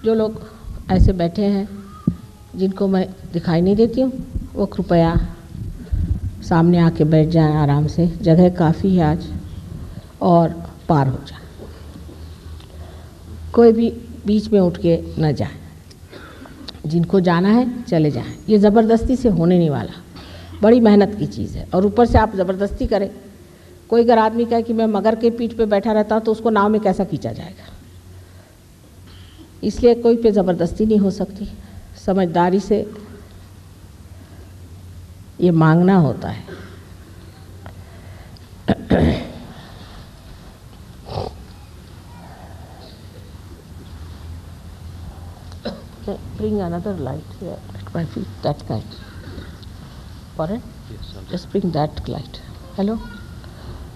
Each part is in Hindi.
जो लोग ऐसे बैठे हैं जिनको मैं दिखाई नहीं देती हूँ, वो कृपया सामने आके बैठ जाएं आराम से। जगह काफ़ी है आज, और पार हो जाए। कोई भी बीच में उठ के न जाए। जिनको जाना है चले जाएं। ये ज़बरदस्ती से होने नहीं वाला, बड़ी मेहनत की चीज़ है। और ऊपर से आप ज़बरदस्ती करें। कोई अगर आदमी कहे कि मैं मगर के पीठ पे बैठा रहता हूँ तो उसको नाव में कैसा खींचा जाएगा। इसलिए कोई पे ज़बरदस्ती नहीं हो सकती। समझदारी से ये मांगना होता है। Bring another light here at my feet, that kind. Pardon? Yes, Just bring that light. Hello?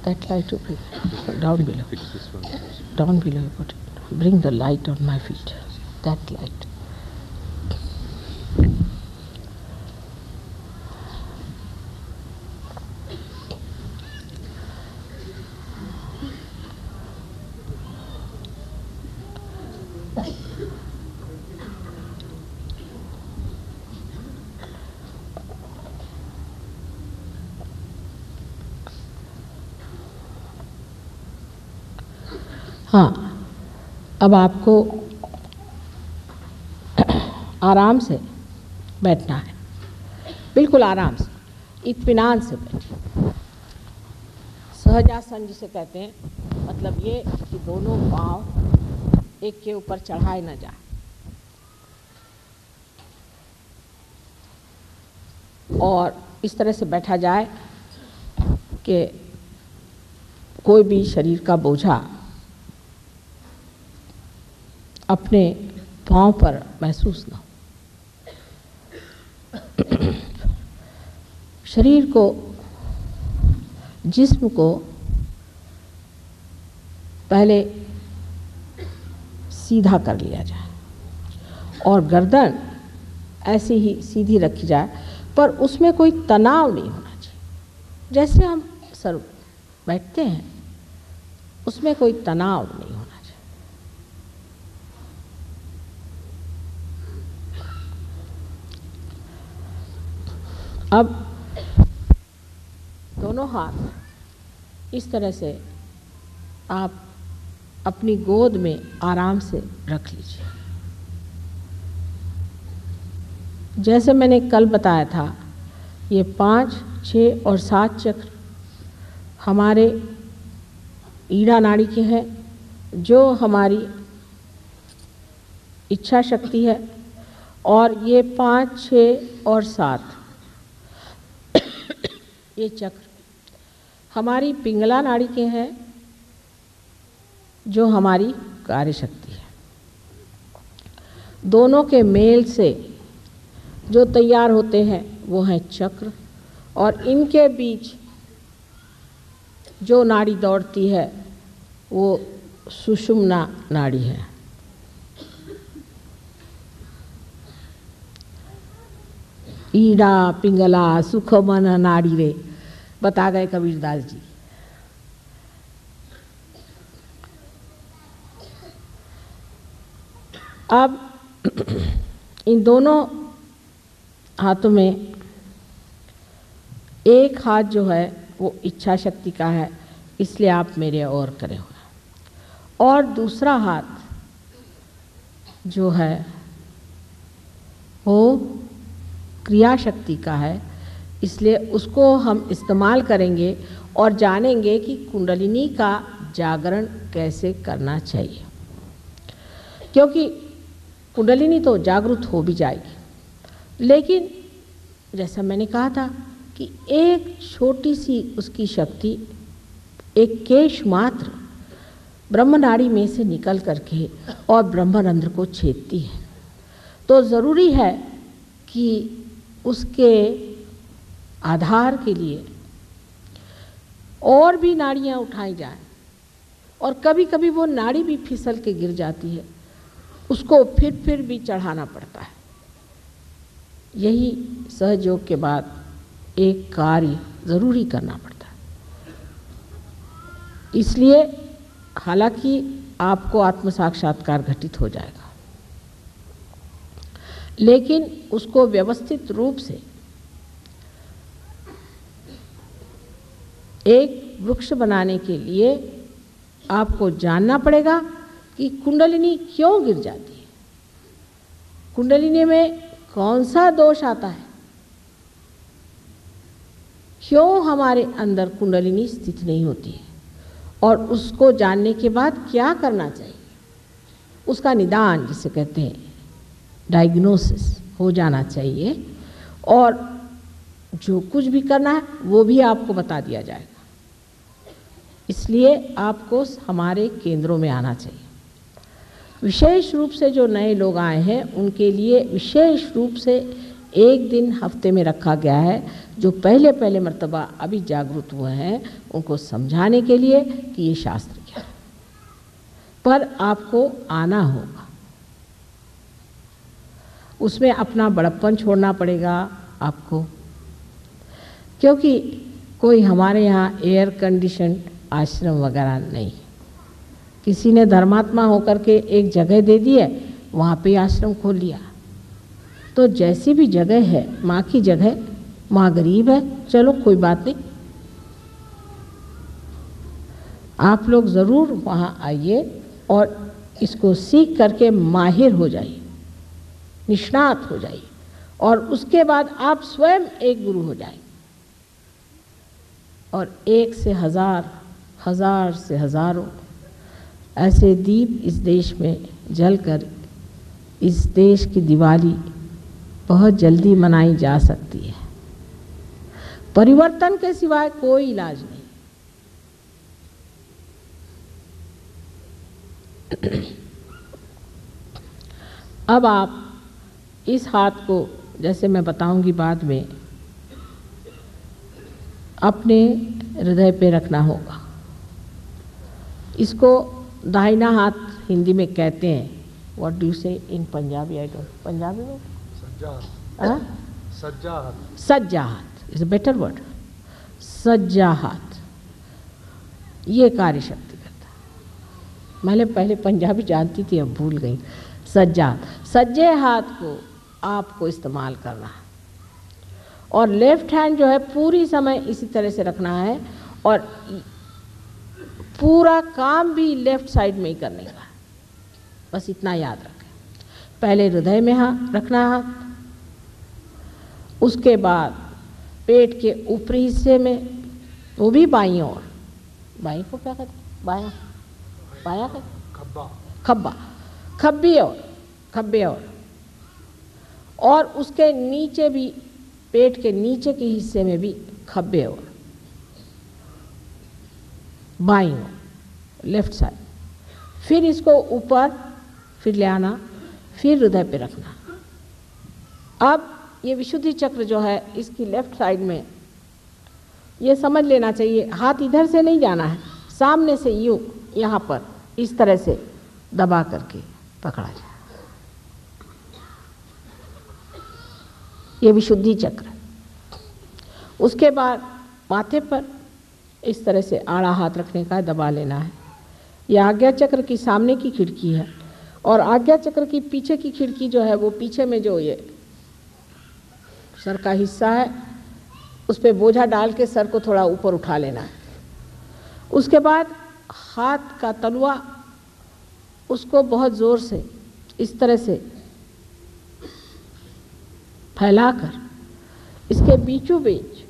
That light to bring down below. fix this one first. Down below, put it. Bring the light on my feet. That light. हाँ, अब आपको आराम से बैठना है, बिल्कुल आराम से, इत्मीनान से बैठिए। सहजासन जिसे कहते हैं, मतलब ये कि दोनों पांव एक के ऊपर चढ़ाए न जाए। और इस तरह से बैठा जाए कि कोई भी शरीर का बोझा अपने पांव पर महसूस न हो। शरीर को, जिस्म को पहले सीधा कर लिया जाए और गर्दन ऐसी ही सीधी रखी जाए, पर उसमें कोई तनाव नहीं होना चाहिए। जैसे हम सर बैठते हैं उसमें कोई तनाव नहीं होना चाहिए। अब दोनों हाथ इस तरह से आप अपनी गोद में आराम से रख लीजिए। जैसे मैंने कल बताया था, ये 5, 6 और 7 चक्र हमारे ईड़ा नाड़ी के हैं, जो हमारी इच्छा शक्ति है। और ये 5, 6 और 7 ये चक्र हमारी पिंगला नाड़ी के हैं, जो हमारी कार्य शक्ति है। दोनों के मेल से जो तैयार होते हैं वो हैं चक्र, और इनके बीच जो नाड़ी दौड़ती है वो सुषुम्ना नाड़ी है। ईड़ा पिंगला सुख मन नाड़ी रे, बता गए कबीरदास जी। अब इन दोनों हाथों में एक हाथ जो है वो इच्छा शक्ति का है, इसलिए आप मेरे और करे हुए, और दूसरा हाथ जो है वो क्रिया शक्ति का है, इसलिए उसको हम इस्तेमाल करेंगे और जानेंगे कि कुंडलिनी का जागरण कैसे करना चाहिए। क्योंकि कुंडलिनी तो जागृत हो भी जाएगी, लेकिन जैसा मैंने कहा था कि एक छोटी सी उसकी शक्ति, एक केश मात्र ब्रह्मनाड़ी में से निकल करके और ब्रह्मरंध्र को छेदती है। तो ज़रूरी है कि उसके आधार के लिए और भी नाड़ियाँ उठाई जाएं, और कभी कभी वो नाड़ी भी फिसल के गिर जाती है, उसको फिर भी चढ़ाना पड़ता है। यही सहयोग के बाद एक कार्य ज़रूरी करना पड़ता है। इसलिए हालांकि आपको आत्म साक्षात्कार घटित हो जाएगा, लेकिन उसको व्यवस्थित रूप से एक वृक्ष बनाने के लिए आपको जानना पड़ेगा कि कुंडलिनी क्यों गिर जाती है, कुंडलिनी में कौन सा दोष आता है, क्यों हमारे अंदर कुंडलिनी स्थित नहीं होती है, और उसको जानने के बाद क्या करना चाहिए, उसका निदान जिसे कहते हैं डायग्नोसिस हो जाना चाहिए, और जो कुछ भी करना है वो भी आपको बता दिया जाएगा। इसलिए आपको हमारे केंद्रों में आना चाहिए। विशेष रूप से जो नए लोग आए हैं उनके लिए विशेष रूप से एक दिन हफ्ते में रखा गया है, जो पहले पहले मर्तबा अभी जागरूक हुए हैं उनको समझाने के लिए कि ये शास्त्र क्या है। पर आपको आना होगा, उसमें अपना बड़प्पन छोड़ना पड़ेगा आपको, क्योंकि कोई हमारे यहाँ एयर कंडीशन आश्रम वगैरह नहीं। किसी ने धर्मात्मा होकर के एक जगह दे दी है, वहाँ पे आश्रम खोल लिया। तो जैसी भी जगह है, माँ की जगह, माँ गरीब है, चलो कोई बात नहीं, आप लोग ज़रूर वहाँ आइए और इसको सीख करके माहिर हो जाइए, निष्णात हो जाइए, और उसके बाद आप स्वयं एक गुरु हो जाएंगे। और एक से हजार, हजार से हजारों ऐसे दीप इस देश में जलकर इस देश की दिवाली बहुत जल्दी मनाई जा सकती है। परिवर्तन के सिवाय कोई इलाज नहीं। अब आप इस हाथ को, जैसे मैं बताऊंगी बाद में, अपने हृदय पे रखना होगा। इसको दाहिना हाथ हिंदी में कहते हैं, व्हाट डू यू से इन पंजाबी? आई डोंट, पंजाबी में सज्जा हाथ, सज्जा हाथ इज अ बेटर वर्ड। सज्जा हाथ ये कार्य शक्ति करता है। मैंने पहले पंजाबी जानती थी, अब भूल गई। सज्जा, सज्जे हाथ को आपको इस्तेमाल करना है, और लेफ्ट हैंड जो है पूरी समय इसी तरह से रखना है, और पूरा काम भी लेफ्ट साइड में ही करने का है। बस इतना याद रखें। पहले हृदय में हाथ रखना हाथ, उसके बाद पेट के ऊपरी हिस्से में, वो भी बाईं ओर, बाईं को क्या कहते हैं, बायां, बायां कहते, खब्बा, खब्बा, खब्बी ओर, खब्बे और उसके नीचे भी, पेट के नीचे के हिस्से में भी खब्बे ओर, बाईं ओर, लेफ्ट साइड। फिर इसको ऊपर फिर ले आना, फिर हृदय पे रखना। अब ये विशुद्धि चक्र जो है इसकी लेफ्ट साइड में, ये समझ लेना चाहिए, हाथ इधर से नहीं जाना है, सामने से यूं यहाँ पर इस तरह से दबा करके पकड़ा जाए। ये विशुद्धि चक्र। उसके बाद माथे पर इस तरह से आड़ा हाथ रखने का, दबा लेना है। यह आज्ञा चक्र की सामने की खिड़की है, और आज्ञा चक्र की पीछे की खिड़की जो है वो पीछे में जो ये सर का हिस्सा है उस पर बोझा डाल के सर को थोड़ा ऊपर उठा लेना है। उसके बाद हाथ का तलुआ, उसको बहुत ज़ोर से इस तरह से फैलाकर इसके बीचों बीच,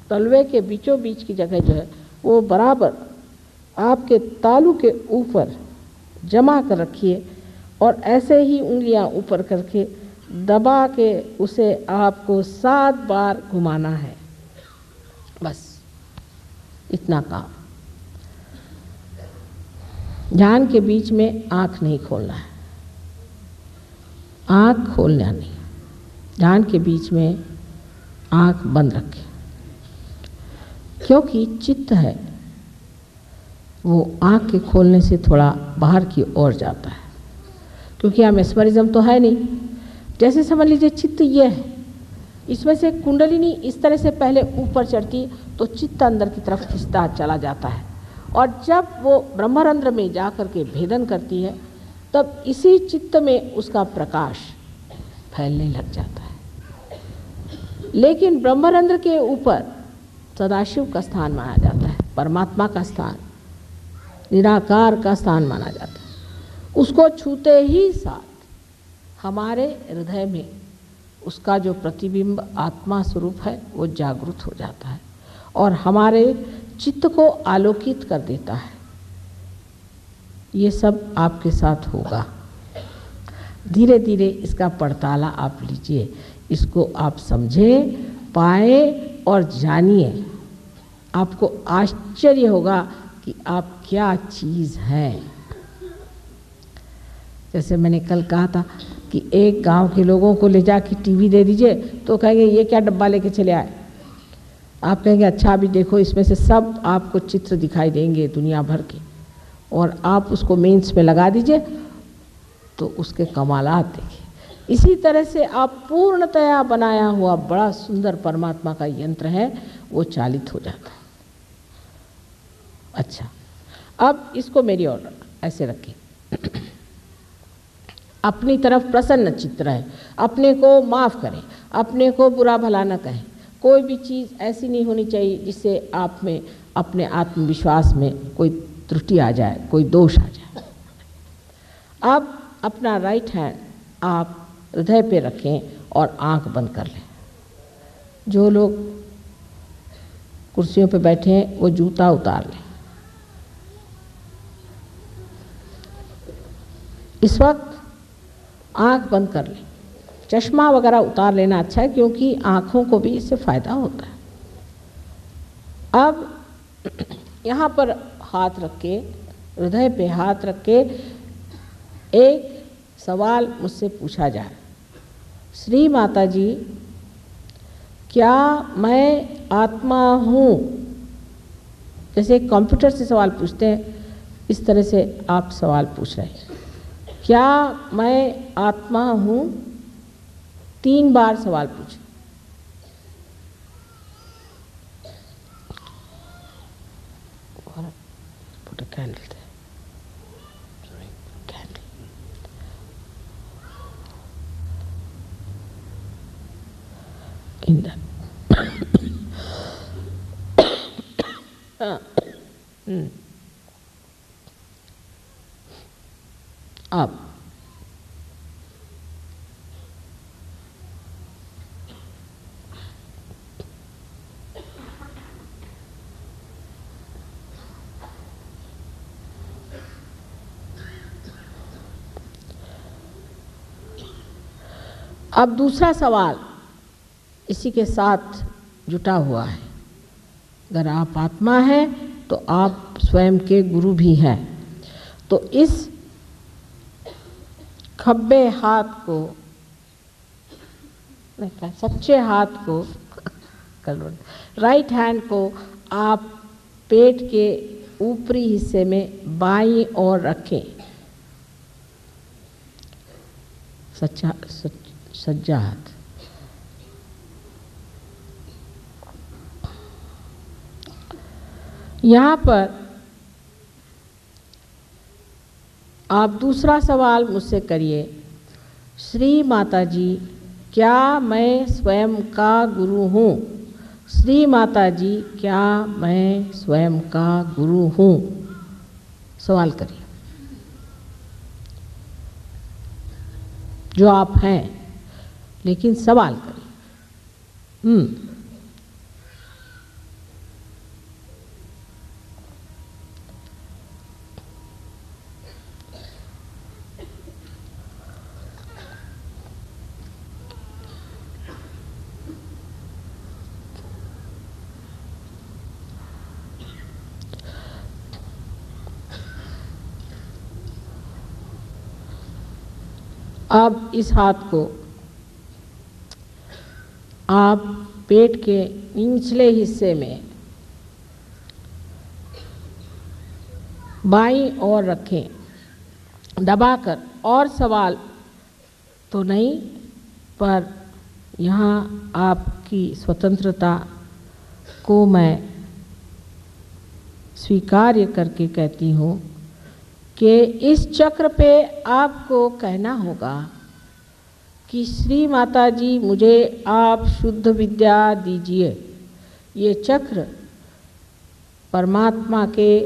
तलवे के बीचों बीच की जगह जो है वो बराबर आपके तालू के ऊपर जमा कर रखिए, और ऐसे ही उंगलियां ऊपर करके दबा के उसे आपको 7 बार घुमाना है। बस इतना काम। ध्यान के बीच में आंख नहीं खोलना है, आंख खोलना नहीं, ध्यान के बीच में आंख बंद रखें, क्योंकि चित्त है वो आंख के खोलने से थोड़ा बाहर की ओर जाता है, क्योंकि यहाँ मेस्मरिज्म तो है नहीं। जैसे समझ लीजिए चित्त ये है, इसमें से कुंडलिनी इस तरह से पहले ऊपर चढ़ती तो चित्त अंदर की तरफ खिंचता चला जाता है, और जब वो ब्रह्मरंध्र में जा कर के भेदन करती है तब इसी चित्त में उसका प्रकाश फैलने लग जाता है। लेकिन ब्रह्मरंध्र के ऊपर सदाशिव का स्थान माना जाता है, परमात्मा का स्थान, निराकार का स्थान माना जाता है। उसको छूते ही साथ हमारे हृदय में उसका जो प्रतिबिंब आत्मा स्वरूप है वो जागृत हो जाता है और हमारे चित्त को आलोकित कर देता है। ये सब आपके साथ होगा। धीरे धीरे इसका पड़ताला आप लीजिए, इसको आप समझें, पाए और जानिए। आपको आश्चर्य होगा कि आप क्या चीज़ हैं। जैसे मैंने कल कहा था कि एक गांव के लोगों को ले जाके टीवी दे दीजिए तो कहेंगे ये क्या डब्बा लेके चले आए। आप कहेंगे अच्छा अभी देखो, इसमें से सब आपको चित्र दिखाई देंगे दुनिया भर के, और आप उसको मेंस में लगा दीजिए तो उसके कमालात देखिए। इसी तरह से आप पूर्णतया बनाया हुआ बड़ा सुंदर परमात्मा का यंत्र है, वो चालित हो जाता है। अच्छा, अब इसको मेरी ओर ऐसे रखें, अपनी तरफ प्रसन्न चित्त रहे, अपने को माफ़ करें, अपने को बुरा भला न कहें। कोई भी चीज़ ऐसी नहीं होनी चाहिए जिससे आप में, अपने आत्मविश्वास में कोई त्रुटि आ जाए, कोई दोष आ जाए। अब अपना राइट हैंड आप हृदय पे रखें और आंख बंद कर लें। जो लोग कुर्सियों पे बैठे हैं वो जूता उतार लें। इस वक्त आंख बंद कर लें। चश्मा वगैरह उतार लेना अच्छा है क्योंकि आँखों को भी इससे फ़ायदा होता है। अब यहाँ पर हाथ रख के, हृदय पे हाथ रख के एक सवाल मुझसे पूछा जाए, श्री माता जी क्या मैं आत्मा हूँ? जैसे कंप्यूटर से सवाल पूछते हैं इस तरह से आप सवाल पूछ रहे हैं, क्या मैं आत्मा हूँ? 3 बार सवाल पूछे। Put a candle there. Candle. In that. अब दूसरा सवाल इसी के साथ जुटा हुआ है। अगर आप आत्मा हैं तो आप स्वयं के गुरु भी हैं। तो इस खब्बे हाथ को, सच्चे हाथ को, राइट हैंड को आप पेट के ऊपरी हिस्से में बाईं ओर रखें। सज्जा हाथ। यहाँ पर आप दूसरा सवाल मुझसे करिए, श्री माता जी क्या मैं स्वयं का गुरु हूँ? श्री माता जी क्या मैं स्वयं का गुरु हूँ? सवाल करिए जो आप हैं, लेकिन सवाल करिए। अब इस हाथ को आप पेट के निचले हिस्से में बाईं ओर रखें दबाकर। और सवाल तो नहीं, पर यहाँ आपकी स्वतंत्रता को मैं स्वीकार्य करके कहती हूँ कि इस चक्र पे आपको कहना होगा कि श्री माता जी मुझे आप शुद्ध विद्या दीजिए। ये चक्र परमात्मा के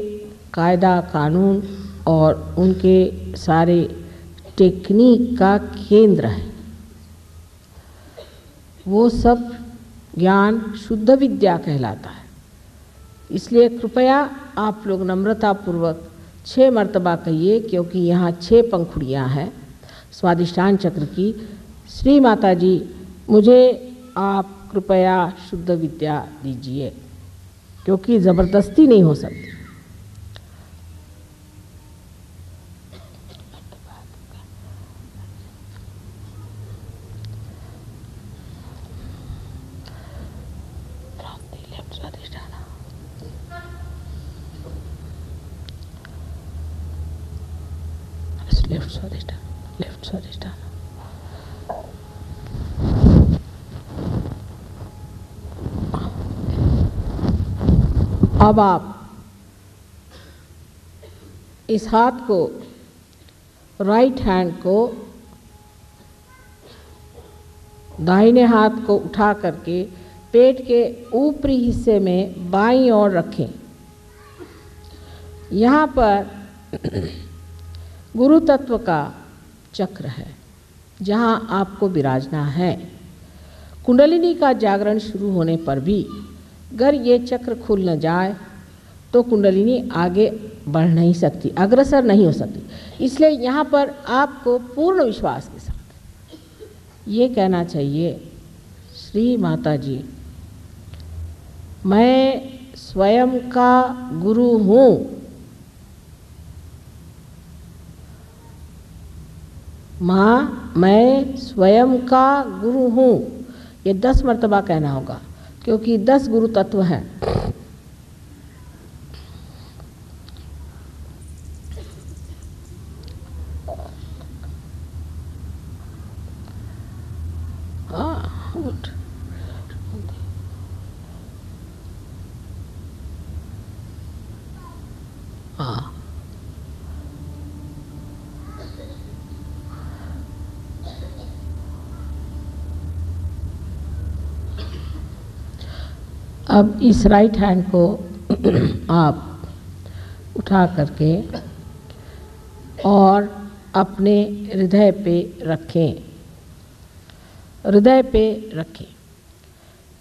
कायदा कानून और उनके सारे टेक्निक का केंद्र है। वो सब ज्ञान शुद्ध विद्या कहलाता है। इसलिए कृपया आप लोग नम्रतापूर्वक 6 मर्तबा कहिए, क्योंकि यहाँ 6 पंखुड़ियाँ हैं स्वादिष्ठान चक्र की। श्री माता जी मुझे आप कृपया शुद्ध विद्या दीजिए, क्योंकि ज़बरदस्ती नहीं हो सकती। लेफ्ट स्वादिष्ठान। अब आप इस हाथ को, राइट हैंड को दाहिने हाथ को उठा करके पेट के ऊपरी हिस्से में बाईं ओर रखें। यहाँ पर गुरु तत्व का चक्र है जहाँ आपको विराजना है। कुंडलिनी का जागरण शुरू होने पर भी अगर ये चक्र खुल न जाए तो कुंडलिनी आगे बढ़ नहीं सकती, अग्रसर नहीं हो सकती। इसलिए यहाँ पर आपको पूर्ण विश्वास के साथ ये कहना चाहिए, श्री माता जी मैं स्वयं का गुरु हूँ। माँ मैं स्वयं का गुरु हूँ। ये 10 मर्तबा कहना होगा, क्योंकि 10 गुरु तत्व हैं। गुड। अब इस राइट हैंड को आप उठा करके और अपने हृदय पे रखें। हृदय पे रखें।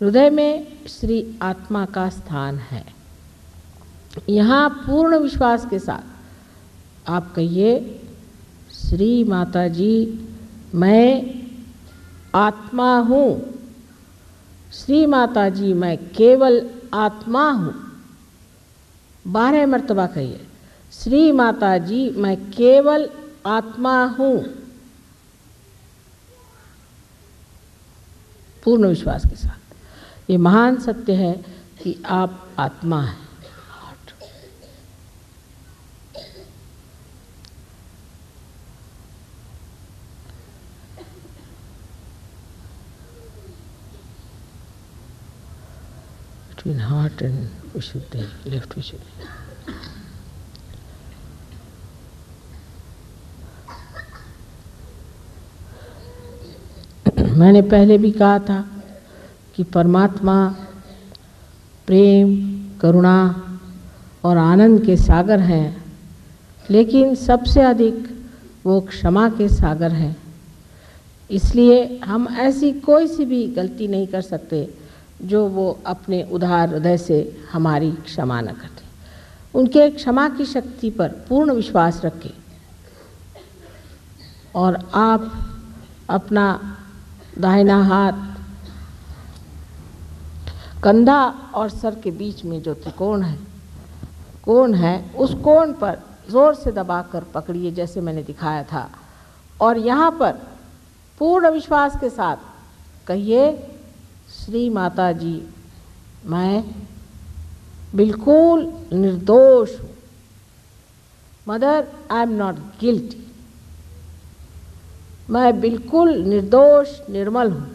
हृदय में श्री आत्मा का स्थान है। यहाँ पूर्ण विश्वास के साथ आप कहिए, श्री माता जी मैं आत्मा हूँ। श्री माता जी मैं केवल आत्मा हूँ। 12 मर्तबा कहिए, श्री माता जी मैं केवल आत्मा हूँ। पूर्ण विश्वास के साथ। ये महान सत्य है कि आप आत्मा हैं। Between heart and Vishuddhi, left Vishuddhi. मैंने पहले भी कहा था कि परमात्मा प्रेम, करुणा और आनंद के सागर हैं, लेकिन सबसे अधिक वो क्षमा के सागर हैं। इसलिए हम ऐसी कोई सी भी गलती नहीं कर सकते जो वो अपने उदार हृदय से हमारी क्षमा न करते। उनके क्षमा की शक्ति पर पूर्ण विश्वास रखें और आप अपना दाहिना हाथ कंधा और सर के बीच में जो त्रिकोण है उस कोण पर जोर से दबाकर पकड़िए, जैसे मैंने दिखाया था। और यहाँ पर पूर्ण विश्वास के साथ कहिए, श्री माता जी मैं बिल्कुल निर्दोष हूँ। Mother I am not guilty. मैं बिल्कुल निर्दोष निर्मल हूँ।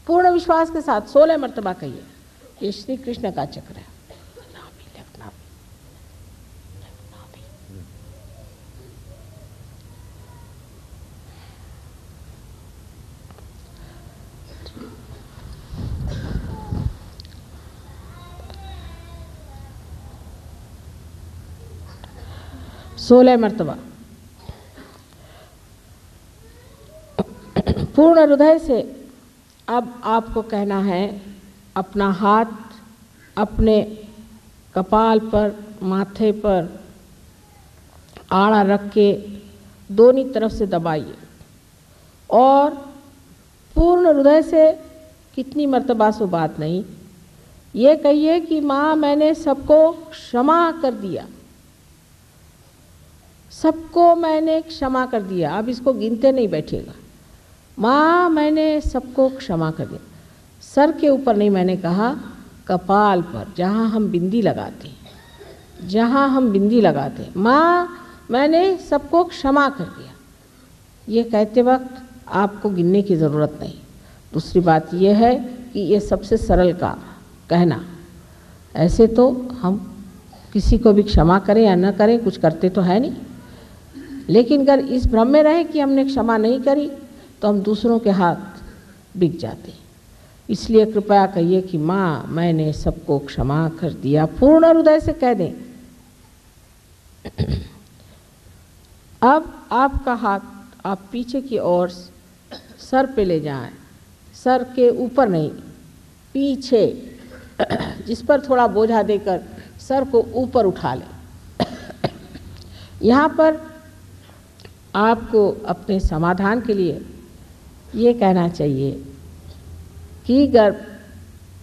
पूर्ण विश्वास के साथ 16 मर्तबा कहिए। ये श्री कृष्ण का चक्र है। 16 मर्तबा पूर्ण हृदय से अब आपको कहना है, अपना हाथ अपने कपाल पर, माथे पर आड़ा रख के दोनों तरफ से दबाइए और पूर्ण हृदय से, कितनी मर्तबा सो बात नहीं, ये कहिए कि माँ मैंने सबको क्षमा कर दिया, सबको मैंने क्षमा कर दिया। अब इसको गिनते नहीं बैठिएगा, माँ मैंने सबको क्षमा कर दिया। सर के ऊपर नहीं, मैंने कहा कपाल पर, जहाँ हम बिंदी लगाते हैं, जहाँ हम बिंदी लगाते हैं, माँ मैंने सबको क्षमा कर दिया। ये कहते वक्त आपको गिनने की ज़रूरत नहीं। दूसरी बात यह है कि ये सबसे सरल का कहना। ऐसे तो हम किसी को भी क्षमा करें या न करें, कुछ करते तो है नहीं, लेकिन अगर इस भ्रम में रहे कि हमने क्षमा नहीं करी तो हम दूसरों के हाथ बिक जाते। इसलिए कृपया कहिए कि माँ मैंने सबको क्षमा कर दिया। पूर्ण हृदय से कह दें। अब आपका हाथ आप पीछे की ओर सर पे ले जाएं, सर के ऊपर नहीं, पीछे, जिस पर थोड़ा बोझा देकर सर को ऊपर उठा लें। यहाँ पर आपको अपने समाधान के लिए ये कहना चाहिए कि अगर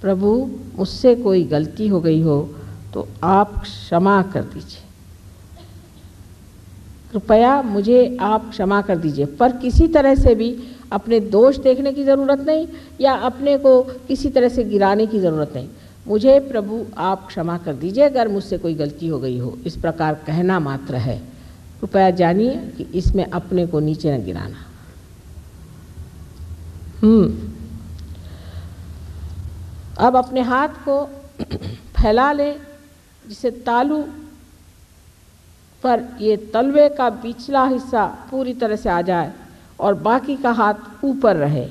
प्रभु मुझसे कोई गलती हो गई हो तो आप क्षमा कर दीजिए, कृपया मुझे आप क्षमा कर दीजिए। पर किसी तरह से भी अपने दोष देखने की ज़रूरत नहीं या अपने को किसी तरह से गिराने की ज़रूरत नहीं। मुझे प्रभु आप क्षमा कर दीजिए अगर मुझसे कोई गलती हो गई हो, इस प्रकार कहना मात्र है। कृपया जानिए कि इसमें अपने को नीचे न गिराना। अब अपने हाथ को फैला लें, जिसे तालू पर ये तलवे का पिछला हिस्सा पूरी तरह से आ जाए और बाकी का हाथ ऊपर रहे।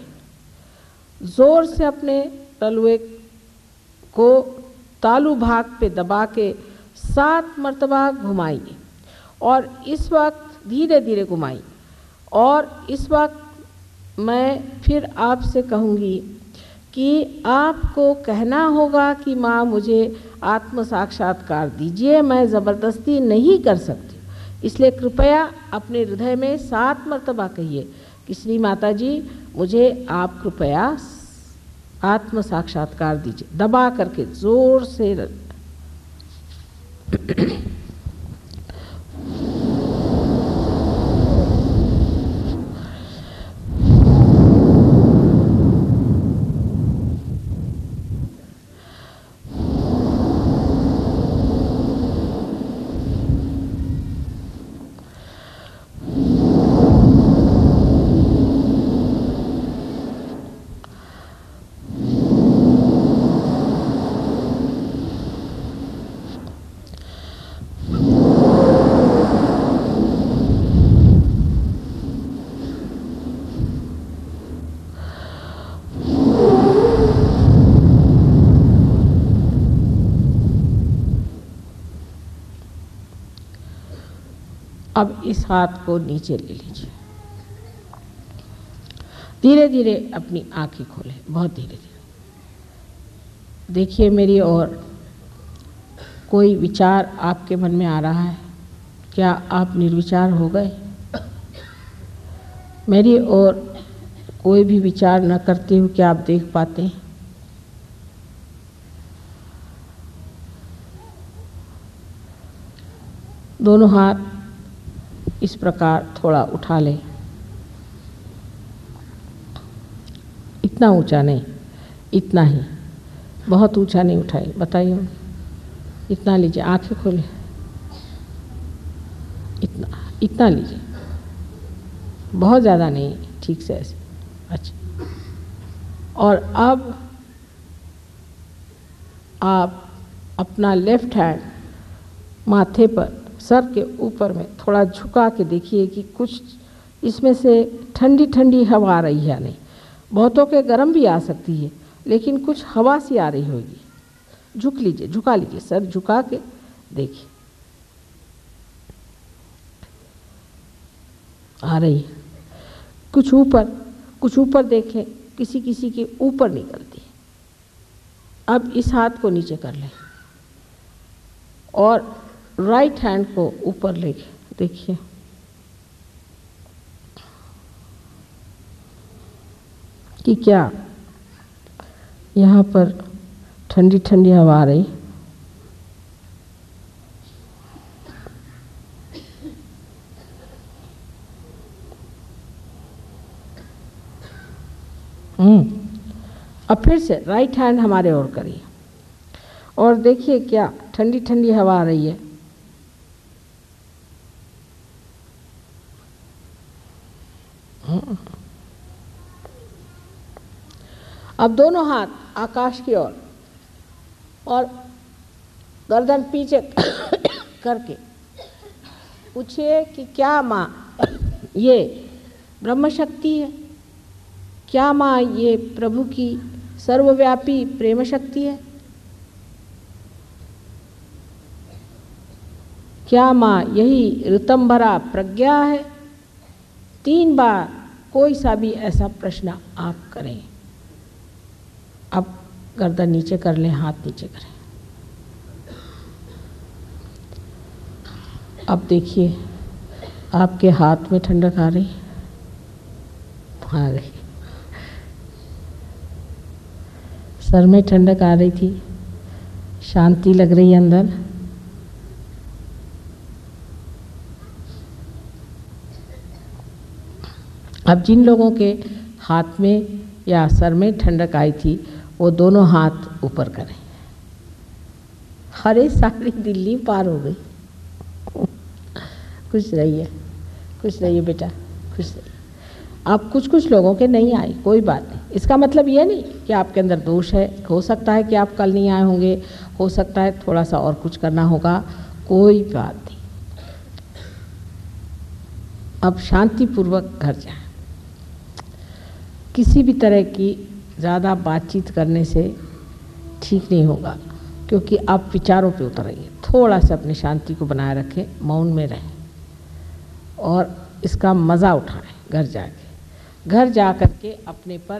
जोर से अपने तलवे को तालू भाग पे दबा के 7 मर्तबा घुमाइए और इस वक्त धीरे धीरे घुमाइए। और इस वक्त मैं फिर आपसे कहूँगी कि आपको कहना होगा कि माँ मुझे आत्म साक्षात्कार दीजिए, मैं ज़बरदस्ती नहीं कर सकती। इसलिए कृपया अपने हृदय में 7 मर्तबा कहिए कि श्री माता जी मुझे आप कृपया आत्म साक्षात्कार दीजिए, दबा करके जोर से। अब इस हाथ को नीचे ले लीजिए, धीरे धीरे अपनी आंखें खोलें, बहुत धीरे धीरे देखिए मेरी ओर। कोई विचार आपके मन में आ रहा है? क्या आप निर्विचार हो गए? मेरी ओर कोई भी विचार न करते हुए क्या आप देख पाते हैं? दोनों हाथ इस प्रकार थोड़ा उठा लें, इतना ऊंचा नहीं, इतना ही, बहुत ऊंचा नहीं उठाइए। बताइए, इतना लीजिए, आंखें खोलें, इतना लीजिए, बहुत ज़्यादा नहीं, ठीक से ऐसे। अच्छा, और अब आप अपना लेफ्ट हैंड माथे पर, सर के ऊपर में थोड़ा झुका के देखिए कि कुछ इसमें से ठंडी ठंडी हवा आ रही है नहीं। बहुतों के गर्म भी आ सकती है, लेकिन कुछ हवा सी आ रही होगी। झुक लीजिए, झुका लीजिए, सर झुका के देखिए। आ रही है, कुछ ऊपर देखें, किसी किसी के ऊपर निकलती है। अब इस हाथ को नीचे कर लें और राइट हैंड को ऊपर ले देखिए, कि क्या यहाँ पर ठंडी ठंडी हवा आ रही। अब फिर से राइट हैंड हमारे ओर करिए और देखिए क्या ठंडी ठंडी हवा आ रही है। अब दोनों हाथ आकाश की ओर और गर्दन पीछे करके पूछिए कि क्या माँ ये ब्रह्म शक्ति है? क्या माँ ये प्रभु की सर्वव्यापी प्रेम शक्ति है? क्या माँ यही ऋतंभरा प्रज्ञा है? 3 बार कोई सा भी ऐसा प्रश्न आप करें। अब गर्दन नीचे कर लें, हाथ नीचे करें। अब देखिए आपके हाथ में ठंडक आ रही, आ गई। सर में ठंडक आ रही थी, शांति लग रही है अंदर। अब जिन लोगों के हाथ में या सर में ठंडक आई थी वो दोनों हाथ ऊपर करें। अरे सारी दिल्ली पार हो गई। खुश रहिए, खुश रहिए बेटा, खुश रहिए। अब कुछ लोगों के नहीं आए, कोई बात नहीं। इसका मतलब ये नहीं कि आपके अंदर दोष है। हो सकता है कि आप कल नहीं आए होंगे, हो सकता है थोड़ा सा और कुछ करना होगा, कोई बात नहीं। अब शांतिपूर्वक घर जाएं। किसी भी तरह की ज़्यादा बातचीत करने से ठीक नहीं होगा, क्योंकि आप विचारों पे उतर रही है। थोड़ा सा अपनी शांति को बनाए रखें, मौन में रहें और इसका मज़ा उठाएं। घर जा कर के अपने पर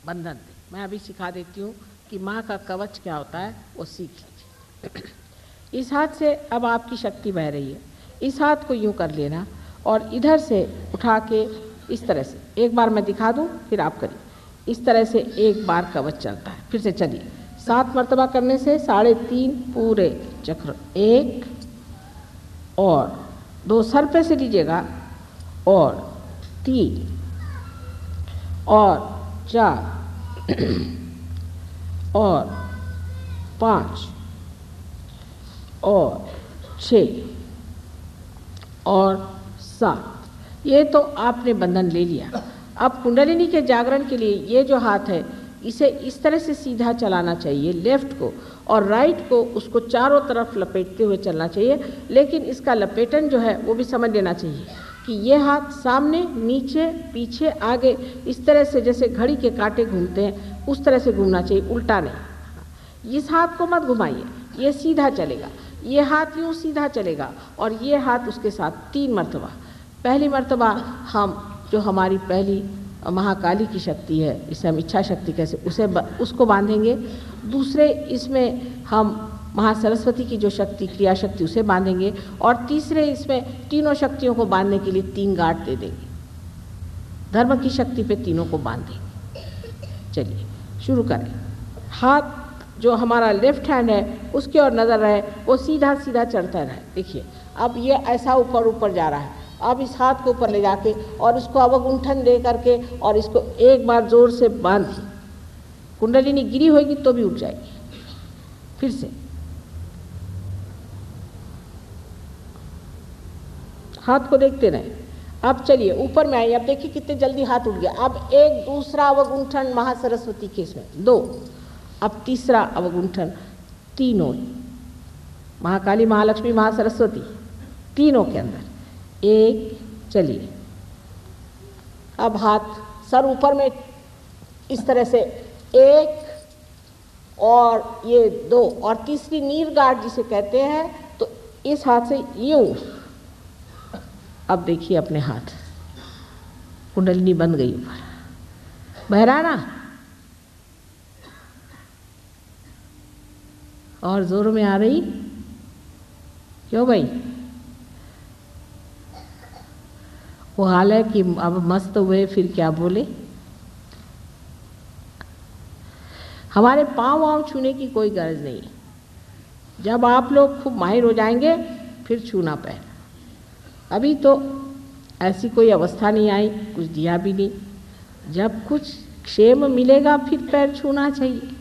बंधन दें। मैं अभी सिखा देती हूँ कि माँ का कवच क्या होता है, वो सीख लीजिए। इस हाथ से अब आपकी शक्ति बह रही है, इस हाथ को यूँ कर लेना और इधर से उठा के इस तरह से, एक बार मैं दिखा दूँ फिर आप करिए। इस तरह से एक बार कवच चलता है। फिर से चलिए, 7 मरतबा करने से 3.5 पूरे चक्र। 1 और 2 सर पे से लीजिएगा और 3 और 4 और 5 और 6 और 7। ये तो आपने बंधन ले लिया। अब कुंडलिनी के जागरण के लिए ये जो हाथ है इसे इस तरह से सीधा चलाना चाहिए, लेफ्ट को, और राइट को उसको चारों तरफ लपेटते हुए चलना चाहिए। लेकिन इसका लपेटन जो है वो भी समझ लेना चाहिए कि ये हाथ सामने, नीचे, पीछे, आगे, इस तरह से जैसे घड़ी के कांटे घूमते हैं उस तरह से घूमना चाहिए, उल्टा नहीं। इस हाथ को मत घुमाइए, ये सीधा चलेगा। ये हाथ यूँ सीधा चलेगा और ये हाथ उसके साथ 3 मरतबा। पहली मरतबा हम जो हमारी पहली महाकाली की शक्ति है, इसे हम इच्छा शक्ति कैसे उसको बांधेंगे। दूसरे इसमें हम महासरस्वती की जो शक्ति, क्रिया शक्ति, उसे बांधेंगे। और तीसरे इसमें तीनों शक्तियों को बांधने के लिए 3 गांठ दे देंगे। धर्म की शक्ति पे तीनों को बांध देंगे। चलिए शुरू करें। हाथ जो हमारा लेफ्ट हैंड है उसकी ओर नज़र रहे, वो सीधा सीधा चढ़ता रहे। देखिए अब ये ऐसा ऊपर ऊपर जा रहा है। अब इस हाथ को ऊपर ले जाके और इसको अवगुंठन दे करके और इसको एक बार जोर से बांधिए। कुंडलिनी गिरी होगी तो भी उठ जाएगी। फिर से हाथ को देखते रहे। अब चलिए ऊपर में आइए। अब देखिए कितने जल्दी हाथ उठ गया। अब एक दूसरा अवगुंठन महासरस्वती के इसमें 2, अब तीसरा अवगुंठन, तीनों महाकाली, महालक्ष्मी, महासरस्वती, तीनों के अंदर 1। चलिए अब हाथ सर ऊपर में इस तरह से 1 और ये 2 और तीसरी नीर गार्ड जिसे कहते हैं, तो इस हाथ से यूं। अब देखिए अपने हाथ कुंडलिनी बन गई ऊपर, बह रहा ना, और जोर में आ रही, क्यों भाई? वो हाल है कि अब मस्त हुए फिर क्या बोले। हमारे पाँव वाँव छूने की कोई गरज नहीं, जब आप लोग खूब माहिर हो जाएंगे फिर छूना पैर। अभी तो ऐसी कोई अवस्था नहीं आई, कुछ दिया भी नहीं। जब कुछ क्षेम मिलेगा फिर पैर छूना चाहिए।